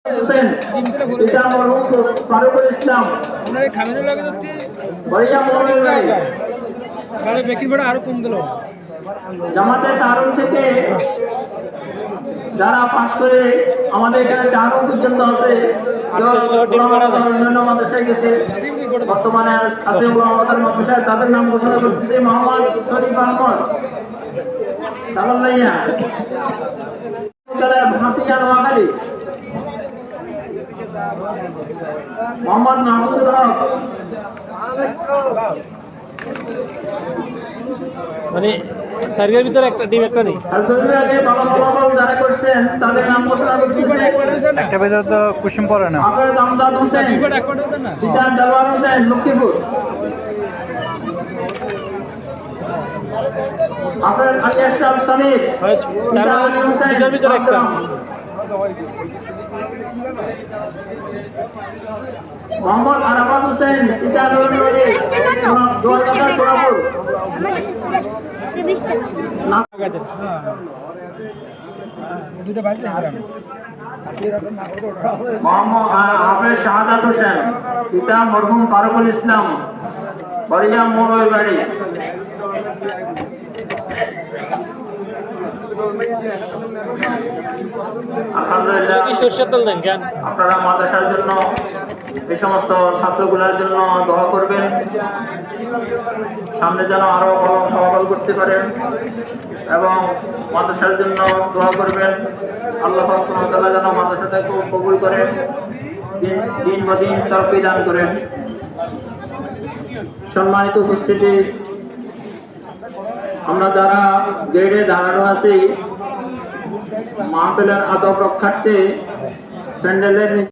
হোসেন পিতা মরহুম ফারুকুল ইসলাম ওনার খামের লাগে যদি বড়িয়া মোড়ের বাড়ি তাহলে বেকির ভাড়া আরো কম দিল। জামাতে চারুন থেকে যারা পাশ করে আমাদের এখানে চারুন পর্যন্ত আছে অন্যান্য মাদ্রাসায় গেছে, বর্তমানে আছে আমাদের মাদ্রাসায়, তাদের নাম ঘোষণা করতেছে মোহাম্মদ শরীফ আহমদ সালামাইয়া ভাটিয়া নোয়াখালী, মোহাম্মদ মাহমুদুল হক মানে সার্গের ভিতরে একটা টিম একটা নেই। যারা করছেন তাদের নাম ঘোষণা করতেছে একটা ভিতরে তো কুসুম পড়ে না। হাফেজ আমজাদ হোসেন, পিতা দেওয়ার হোসেন লক্ষ্মীপুর, হাফেজ আলী আশরাফ সামির, পিতা আলী হোসেন ভিতরে একটা মোহাম্মদ আরাফাত হোসেন, পিতা নুরুন্নবী দোয়ারকাটা সোনাপুর, মোহাম্মদ হাফেজ শাহাদাত হোসেন, পিতা মরহুম ফারুকুল ইসলাম বড়িয়া মোড়ের বাড়ি। আলহামদুলিল্লাহ, আপনারা মাদ্রাসার জন্য এই সমস্ত ছাত্রগুলোর জন্য দোয়া করবেন, সামনে যেন আরো ভালো ফলাফল করতে পারেন এবং মাদ্রাসার জন্য দোয়া করবেন। আল্লাহ পাক সুবহানাহু ওয়া তাআলা যেন মাদ্রাসাটাকে কবুল করেন, দিন বদিন তরক্কি দান করেন। সম্মানিত উপস্থিতি, আমরা যারা গেটে দাঁড়ানো আছি মাহফিলের আদব রক্ষার্থে প্যান্ডেলের